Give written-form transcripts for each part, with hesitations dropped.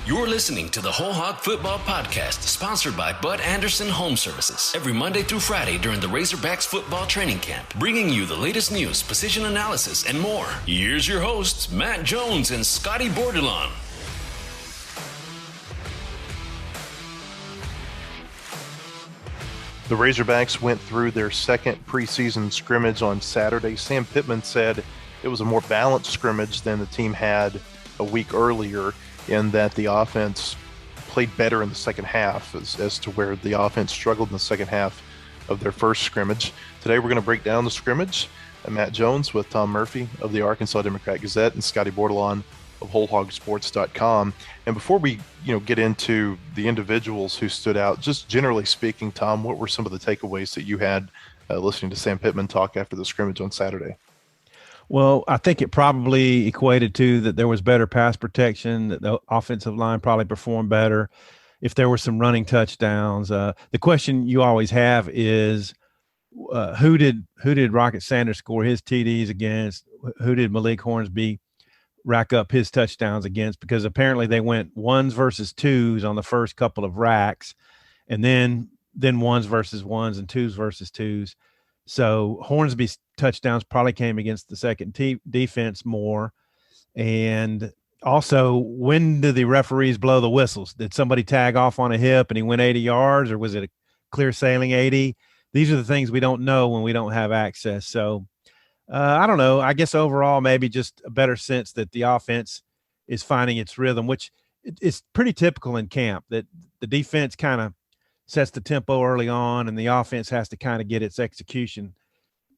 You're listening to the WholeHog Football Podcast, sponsored by Bud Anderson Home Services. Every Monday through Friday during the Razorbacks football training camp, bringing you the latest news, position analysis, and more. Here's your hosts, Matt Jones and Scotty Bordelon. The Razorbacks went through their second preseason scrimmage on Saturday. Sam Pittman said it was a more balanced scrimmage than the team had a week earlier, in that the offense played better in the second half as to where the offense struggled in the second half of their first scrimmage. Today we're going to break down the scrimmage. I'm Matt Jones with Tom Murphy of the Arkansas Democrat-Gazette and Scotty Bordelon of WholeHogSports.com. And before we get into the individuals who stood out, just generally speaking, Tom, what were some of the takeaways that you had listening to Sam Pittman talk after the scrimmage on Saturday? Well, I think it probably equated to that there was better pass protection, that the offensive line probably performed better. If there were some running touchdowns, the question you always have is who did Rocket Sanders score his TDs against? Who did Malik Hornsby rack up his touchdowns against? Because apparently they went ones versus twos on the first couple of racks, and then ones versus ones and twos versus twos. So Hornsby's touchdowns probably came against the second defense more. And also, when do the referees blow the whistles? Did somebody tag off on a hip and he went 80 yards, or was it a clear sailing 80? These are the things we don't know when we don't have access. So I don't know. I guess overall, maybe just a better sense that the offense is finding its rhythm, which is pretty typical in camp, that the defense kind of sets the tempo early on, and the offense has to kind of get its execution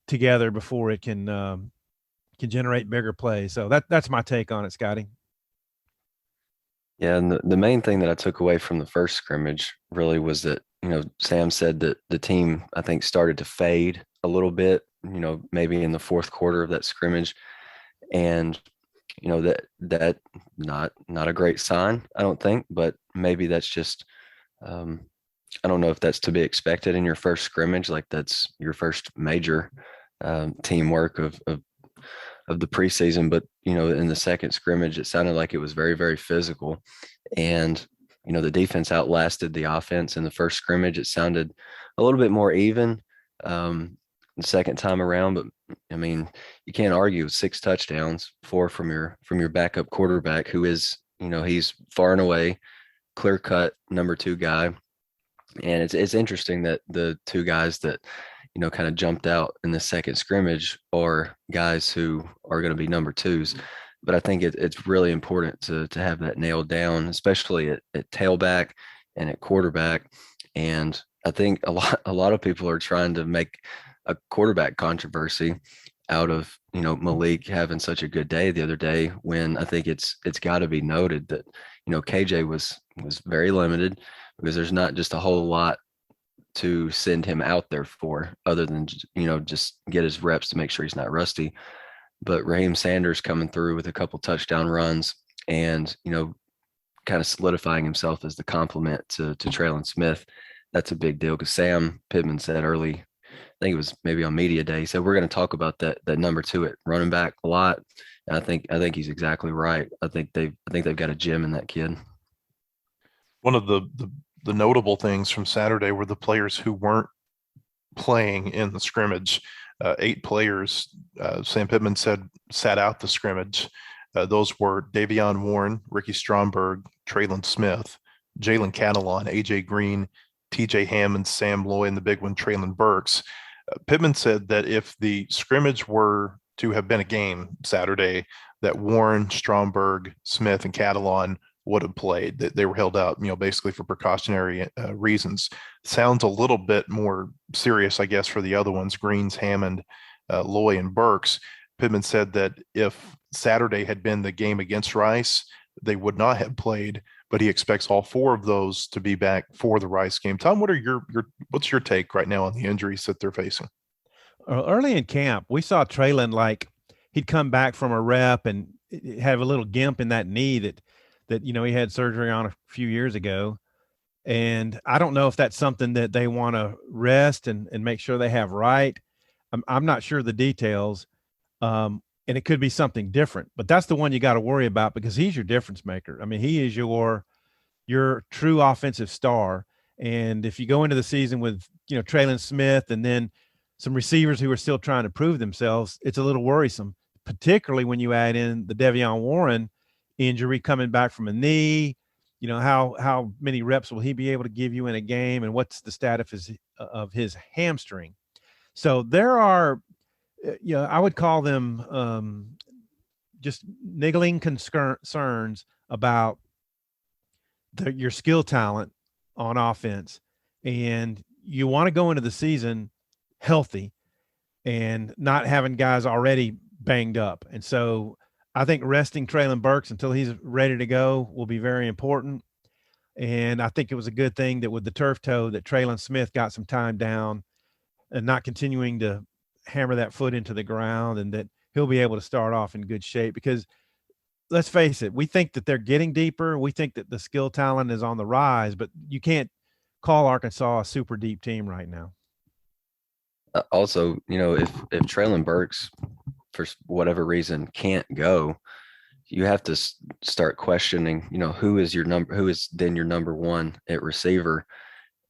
together before it can generate bigger plays. So that's my take on it, Scotty. Yeah, and the main thing that I took away from the first scrimmage really was that, Sam said that the team, I think, started to fade a little bit, maybe in the fourth quarter of that scrimmage. And, that not a great sign, I don't think, but maybe that's just I don't know if that's to be expected in your first scrimmage, like that's your first major teamwork of the preseason. But, in the second scrimmage, it sounded like it was very, very physical. And, the defense outlasted the offense in the first scrimmage. It sounded a little bit more even the second time around. But, you can't argue with 6 touchdowns, 4 from your backup quarterback, who is, he's far and away clear-cut number 2 guy. And it's interesting that the 2 guys that, kind of jumped out in the second scrimmage are guys who are going to be number 2s. But I think it's really important to have that nailed down, especially at tailback and at quarterback. And I think a lot of people are trying to make a quarterback controversy out of, Malik having such a good day the other day, when I think it's got to be noted that, KJ was very limited, because there's not just a whole lot to send him out there for, other than, just get his reps to make sure he's not rusty. But Raheem Sanders coming through with a couple touchdown runs and, kind of solidifying himself as the complement to Traylon Smith, that's a big deal. Because Sam Pittman said early, I think it was maybe on media day, he said, we're going to talk about that number 2 at running back a lot. And I think he's exactly right. I think they've got a gem in that kid. One of the notable things from Saturday were the players who weren't playing in the scrimmage. 8 players, Sam Pittman said, sat out the scrimmage. Those were Davion Warren, Ricky Stromberg, Traylon Smith, Jalen Catalon, A.J. Green, T.J. Hammond, Sam Loy, and the big one, Traylon Burks. Pittman said that if the scrimmage were to have been a game Saturday, that Warren, Stromberg, Smith, and Catalon would have played, that they were held out, basically for precautionary reasons. Sounds a little bit more serious, I guess, for the other ones, Greens, Hammond, Loy, and Burks. Pittman said that if Saturday had been the game against Rice, they would not have played, but he expects all 4 of those to be back for the Rice game. Tom, what's your take right now on the injuries that they're facing? Early in camp, we saw Traylon, like, he'd come back from a rep and have a little gimp in that knee that he had surgery on a few years ago. And I don't know if that's something that they want to rest and make sure they have right. I'm not sure the details. And it could be something different, but that's the one you got to worry about, because he's your difference maker. I mean, he is your your true offensive star. And if you go into the season with, Traylon Smith and then some receivers who are still trying to prove themselves, it's a little worrisome, particularly when you add in the De'Vion Warren injury coming back from a knee. How many reps will he be able to give you in a game, and what's the status of his hamstring? So there are, I would call them just niggling concerns about your skill talent on offense. And you want to go into the season healthy and not having guys already banged up. And so I think resting Treylon Burks until he's ready to go will be very important. And I think it was a good thing that with the turf toe that Treylon Smith got some time down and not continuing to hammer that foot into the ground, and that he'll be able to start off in good shape. Because let's face it, we think that they're getting deeper. We think that the skill talent is on the rise, but you can't call Arkansas a super deep team right now. Also, if Treylon Burks, for whatever reason, can't go, you have to start questioning, who is then your number one at receiver.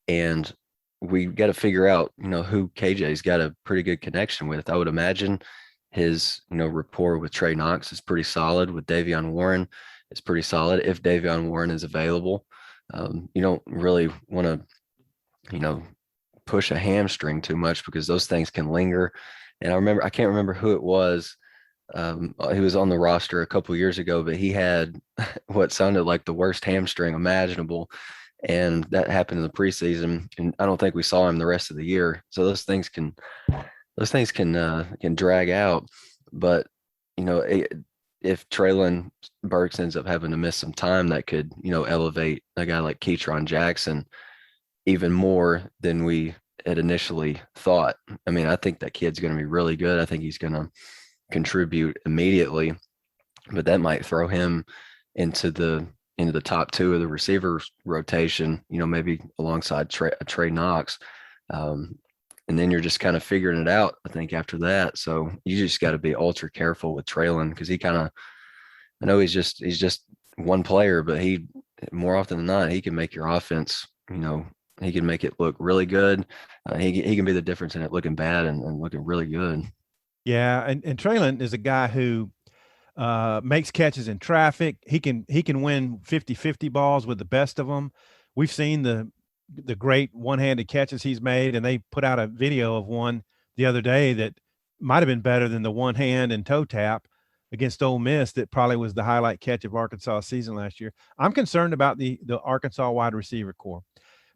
And we got to figure out, who KJ's got a pretty good connection with. I would imagine his, rapport with Trey Knox is pretty solid. With De'Vion Warren, it's pretty solid. If De'Vion Warren is available, you don't really want to, push a hamstring too much, because those things can linger. And I can't remember who it was. He was on the roster a couple of years ago, but he had what sounded like the worst hamstring imaginable. And that happened in the preseason. And I don't think we saw him the rest of the year. So those things can drag out. But, if Treylon Burks ends up having to miss some time, that could, elevate a guy like Keytron Jackson even more than we had initially thought. I mean, I think that kid's going to be really good. I think he's going to contribute immediately, but that might throw him into the top two of the receivers rotation, maybe alongside Trey Knox. And then you're just kind of figuring it out, I think, after that. So you just got to be ultra careful with Treylon, because I know he's just one player, but he, more often than not, he can make your offense, he can make it look really good. He can be the difference in it looking bad and looking really good. Yeah, and Treylon is a guy who makes catches in traffic. He can win 50-50 balls with the best of them. We've seen the great one-handed catches he's made, and they put out a video of one the other day that might have been better than the one hand and toe tap against Ole Miss that probably was the highlight catch of Arkansas' season last year. I'm concerned about the Arkansas wide receiver core,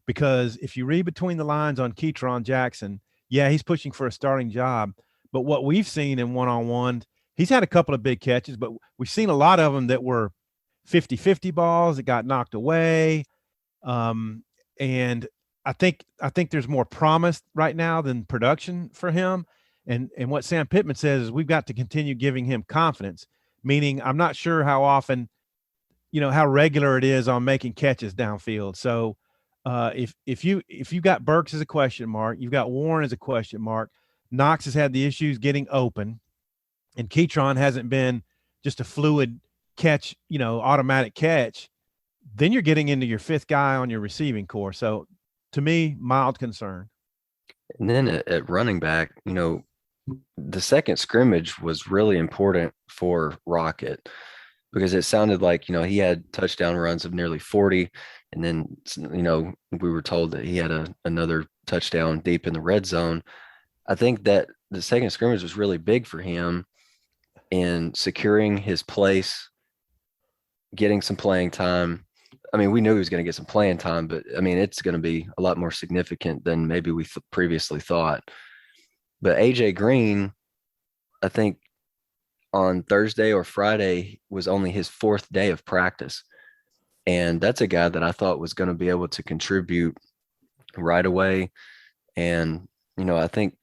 because if you read between the lines on Keytron Jackson, yeah, he's pushing for a starting job. But what we've seen in one-on-one, he's had a couple of big catches, but we've seen a lot of them that were 50-50 balls that got knocked away. And I think there's more promise right now than production for him. And what Sam Pittman says is we've got to continue giving him confidence, meaning I'm not sure how often, how regular it is on making catches downfield. So if you got Burks as a question mark, you've got Warren as a question mark, Knox has had the issues getting open, and Keytron hasn't been just a fluid catch, automatic catch, then you're getting into your fifth guy on your receiving core. So to me, mild concern. And then at running back, the second scrimmage was really important for Rocket, because it sounded like, he had touchdown runs of nearly 40. And then, we were told that he had another touchdown deep in the red zone. I think that the second scrimmage was really big for him in securing his place, getting some playing time. I mean, we knew he was going to get some playing time, but I mean, it's going to be a lot more significant than maybe we previously thought. But AJ Green, I think on Thursday or Friday was only his fourth day of practice. And that's a guy that I thought was going to be able to contribute right away. And, I think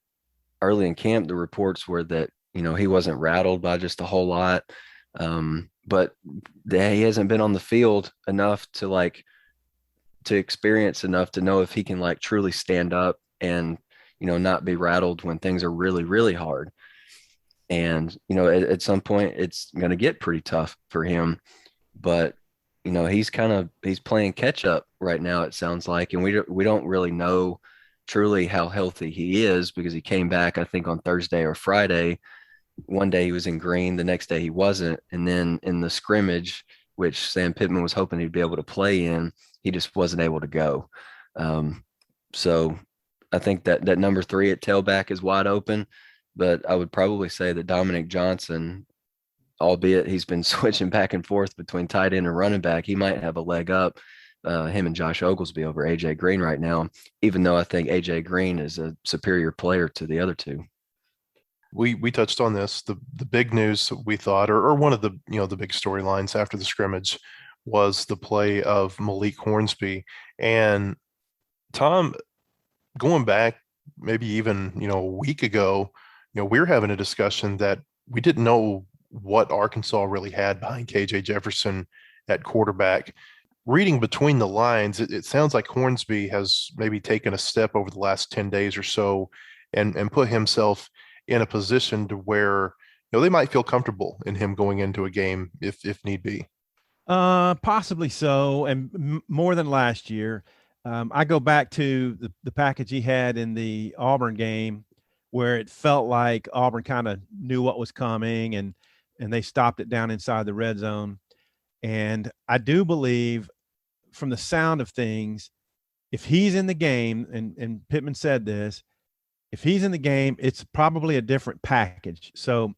early in camp, the reports were that, he wasn't rattled by just a whole lot. But he hasn't been on the field enough to experience enough to know if he can truly stand up and, not be rattled when things are really, really hard. And, at some point it's going to get pretty tough for him, but, he's playing catch up right now, it sounds like, and we don't really know truly how healthy he is because he came back, I think, on Thursday or Friday. One day he was in green, the next day he wasn't, and then in the scrimmage, which Sam Pittman was hoping he'd be able to play in, he just wasn't able to go. So I think that number 3 at tailback is wide open, but I would probably say that Dominic Johnson, albeit he's been switching back and forth between tight end and running back, he might have a leg up, him and Josh Oglesby over AJ Green right now, even though I think AJ Green is a superior player to the other two. We touched on this. The big news we thought, or one of the the big storylines after the scrimmage, was the play of Malik Hornsby. And Tom, going back maybe even a week ago, we were having a discussion that we didn't know what Arkansas really had behind KJ Jefferson at quarterback. Reading between the lines, it sounds like Hornsby has maybe taken a step over the last 10 days or so and put himself in a position to where they might feel comfortable in him going into a game if need be. Possibly so, and more than last year. I go back to the package he had in the Auburn game where it felt like Auburn kind of knew what was coming and they stopped it down inside the red zone. And I do believe from the sound of things, if he's in the game, and Pittman said this, if he's in the game, it's probably a different package. So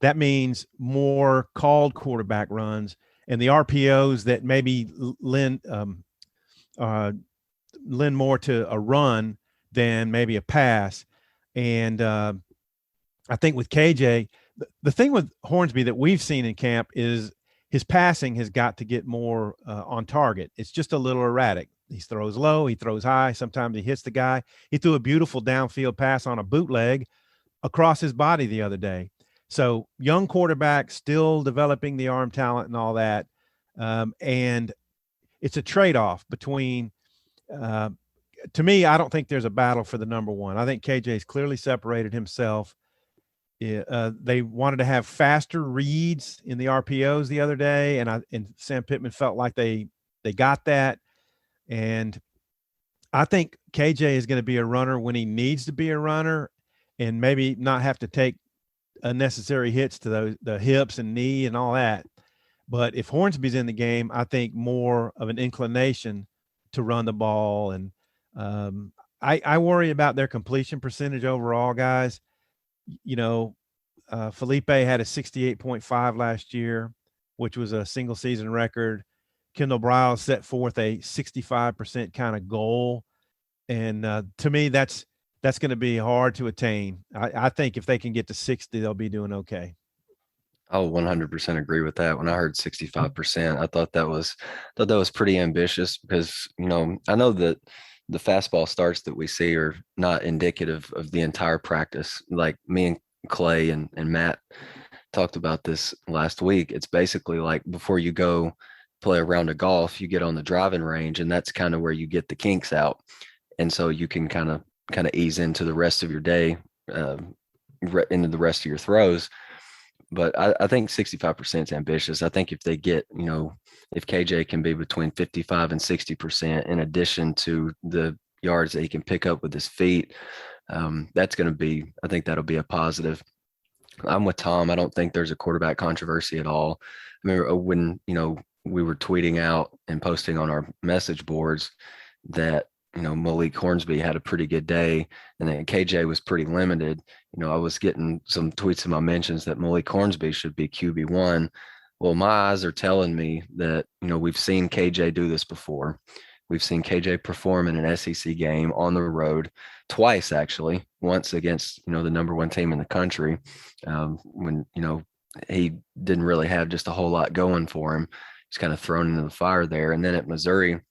that means more called quarterback runs and the RPOs that maybe lend more to a run than maybe a pass. And I think with KJ, the thing with Hornsby that we've seen in camp is his passing has got to get more on target. It's just a little erratic. He throws low, he throws high. Sometimes he hits the guy. He threw a beautiful downfield pass on a bootleg across his body the other day. So young quarterback, still developing the arm talent and all that. And it's a trade-off between to me, I don't think there's a battle for the number 1. I think KJ's clearly separated himself. They wanted to have faster reads in the RPOs the other day, and Sam Pittman felt like they got that. And I think KJ is going to be a runner when he needs to be a runner, and maybe not have to take unnecessary hits to the hips and knee and all that. But if Hornsby's in the game, I think more of an inclination to run the ball. And I worry about their completion percentage overall, guys. Felipe had a 68.5 last year, which was a single season record. Kendall Briles set forth a 65% kind of goal. And to me, that's going to be hard to attain. I think if they can get to 60, they'll be doing okay. I'll 100% agree with that. When I heard 65%, I thought that was pretty ambitious because, I know that the fastball starts that we see are not indicative of the entire practice. Like me and Clay and Matt talked about this last week. It's basically like before you go play a round of golf, you get on the driving range, and that's kind of where you get the kinks out. And so you can kind of ease into the rest of your day, into the rest of your throws. But I think 65% is ambitious. I think if they get, if KJ can be between 55 and 60%, in addition to the yards that he can pick up with his feet, that's going to be, I think that'll be a positive. I'm with Tom. I don't think there's a quarterback controversy at all. I remember when, we were tweeting out and posting on our message boards that, Malik Hornsby had a pretty good day and then KJ was pretty limited. I was getting some tweets in my mentions that Malik Hornsby should be QB1. Well, my eyes are telling me that, we've seen KJ do this before. We've seen KJ perform in an SEC game on the road twice, actually, once against, the number 1 team in the country, when, he didn't really have just a whole lot going for him. He's kind of thrown into the fire there. And then at Missouri,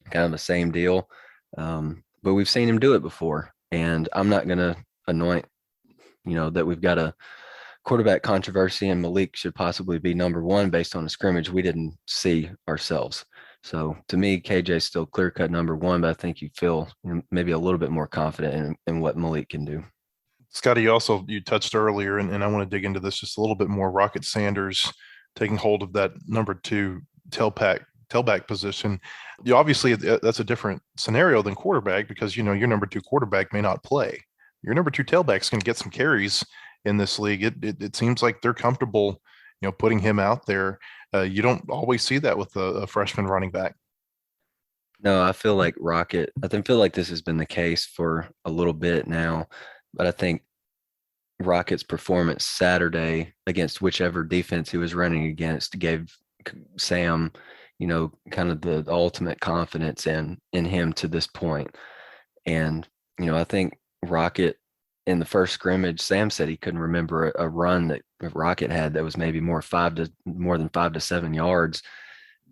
kind of the same deal. But we've seen him do it before. And I'm not going to anoint, that we've got a quarterback controversy and Malik should possibly be number 1 based on a scrimmage we didn't see ourselves. So to me, KJ is still clear-cut number 1, but I think you feel maybe a little bit more confident in what Malik can do. Scotty, you touched earlier, and I want to dig into this just a little bit more. Rocket Sanders taking hold of that number 2 tailback tailback position. Obviously, that's a different scenario than quarterback because, your number 2 quarterback may not play. Your number 2 tailback's going to get some carries in this league. It seems like they're comfortable, putting him out there. You don't always see that with a freshman running back. No, I feel like I feel like this has been the case for a little bit now, but I think Rocket's performance Saturday against whichever defense he was running against gave Sam, kind of the ultimate confidence in him to this point. And, I think Rocket in the first scrimmage, Sam said he couldn't remember a run that Rocket had that was maybe more than 5 to 7 yards.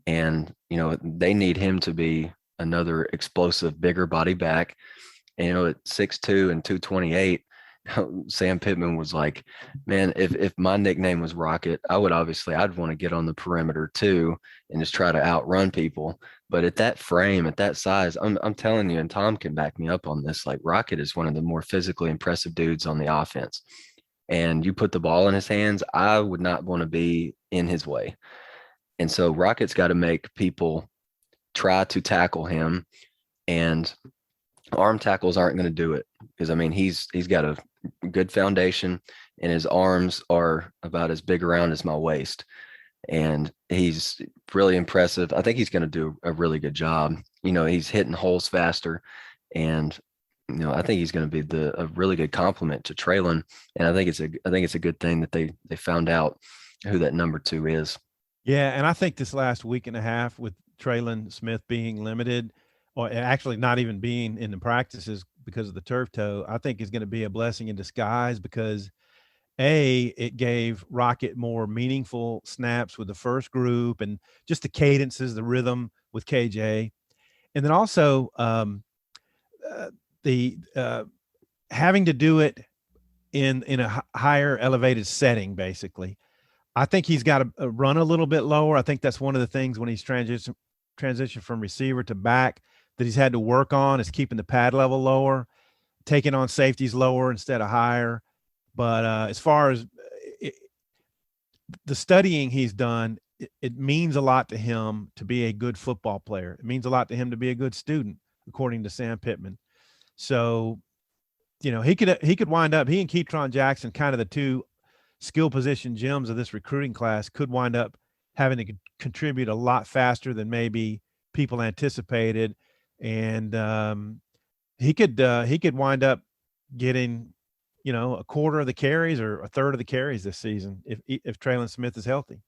And, they need him to be another explosive, bigger body back. And, at 6'2" and 228, Sam Pittman was like, man, if my nickname was Rocket, I'd want to get on the perimeter too and just try to outrun people. But at that frame, at that size, I'm telling you, and Tom can back me up on this, like Rocket is one of the more physically impressive dudes on the offense. And you put the ball in his hands, I would not want to be in his way. And so Rocket's got to make people try to tackle him, and arm tackles aren't going to do it because, he's got a good foundation and his arms are about as big around as my waist. And he's really impressive. I think he's going to do a really good job. He's hitting holes faster, and I think he's going to be a really good complement to Traylon. And I think it's a good thing that they found out who that number 2 is. Yeah, and I think this last week and a half with Traylon Smith being limited, or actually not even being in the practices because of the turf toe, I think is going to be a blessing in disguise because it gave Rocket more meaningful snaps with the first group and just the cadences, the rhythm with KJ. And then also having to do it in a higher elevated setting, basically. I think he's got to run a little bit lower. I think that's one of the things when he's transitioned from receiver to back that he's had to work on is keeping the pad level lower, taking on safeties lower instead of higher. But as far as the studying he's done, it means a lot to him to be a good football player. It means a lot to him to be a good student, according to Sam Pittman. So, he could wind up, he and Keytron Jackson, kind of the 2 skill position gems of this recruiting class, could wind up having to contribute a lot faster than maybe people anticipated. And he could wind up getting, a quarter of the carries or a third of the carries this season if Traylon Smith is healthy.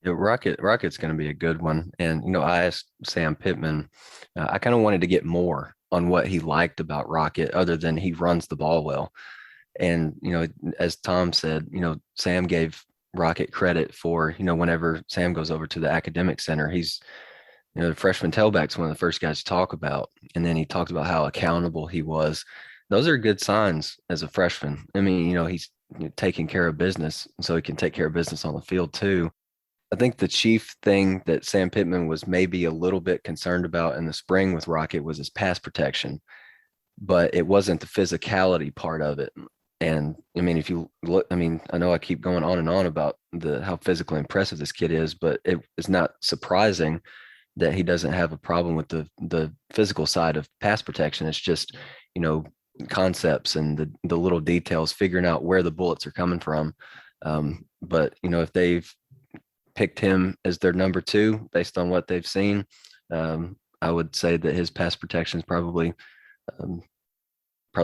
Yeah, Rocket's going to be a good one. And, I asked Sam Pittman, I kind of wanted to get more on what he liked about Rocket other than he runs the ball well. And, as Tom said, Sam gave Rocket credit for, whenever Sam goes over to the academic center, he's, the freshman tailback's one of the first guys to talk about. And then he talked about how accountable he was. Those are good signs as a freshman. He's taking care of business, so he can take care of business on the field too. I think the chief thing that Sam Pittman was maybe a little bit concerned about in the spring with Rocket was his pass protection, but it wasn't the physicality part of it. And if you look, I know I keep going on and on about how physically impressive this kid is, but it is not surprising that he doesn't have a problem with the physical side of pass protection. It's just, concepts and the little details, figuring out where the bullets are coming from. But if they've picked him as their number 2 based on what they've seen, I would say that his pass protection is probably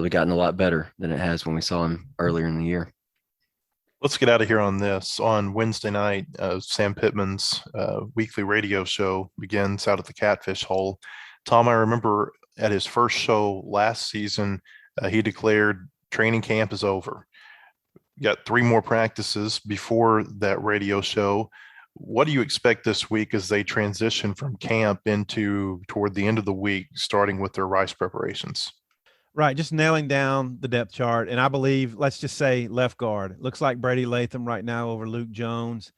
gotten a lot better than it has when we saw him earlier in the year. Let's get out of here on this. On Wednesday night, Sam Pittman's weekly radio show begins out at the Catfish Hole. Tom, I remember at his first show last season, he declared training camp is over. Got 3 more practices before that radio show. What do you expect this week as they transition from camp toward the end of the week, starting with their rice preparations? Right, just nailing down the depth chart. And I believe, let's just say left guard. It looks like Brady Latham right now over Luke Jones.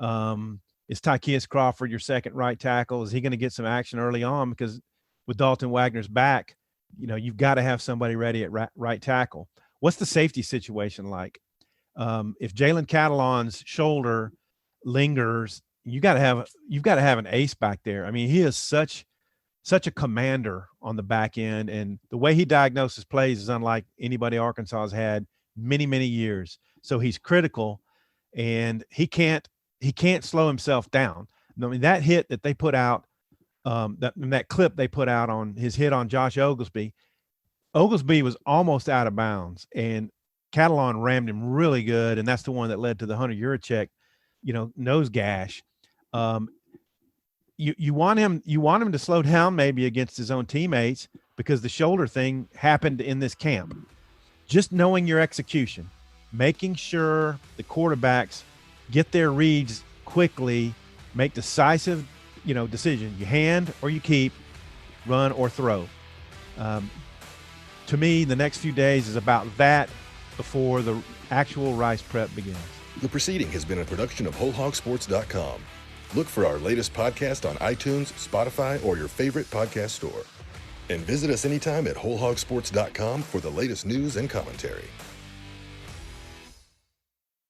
Is Tykeus Crawford your second right tackle? Is he going to get some action early on? Because with Dalton Wagner's back, you've got to have somebody ready at right tackle. What's the safety situation like? If Jalen Catalon's shoulder lingers you've got to have an ace back there. I mean, he is such a commander on the back end, and the way he diagnoses plays is unlike anybody Arkansas has had many, many years. So he's critical, and he can't slow himself down. I mean, that hit that they put out, that clip they put out on his hit on Josh Oglesby was almost out of bounds, and Catalon rammed him really good, and that's the one that led to the Hunter Yurachek, nose gash. You want him to slow down maybe against his own teammates, because the shoulder thing happened in this camp. Just knowing your execution, making sure the quarterbacks get their reads quickly, make decisive, decisions. You hand or you keep, run or throw. To me, the next few days is about that before the actual Rice prep begins. The proceeding has been a production of WholeHogSports.com. Look for our latest podcast on iTunes, Spotify, or your favorite podcast store. And visit us anytime at WholeHogSports.com for the latest news and commentary.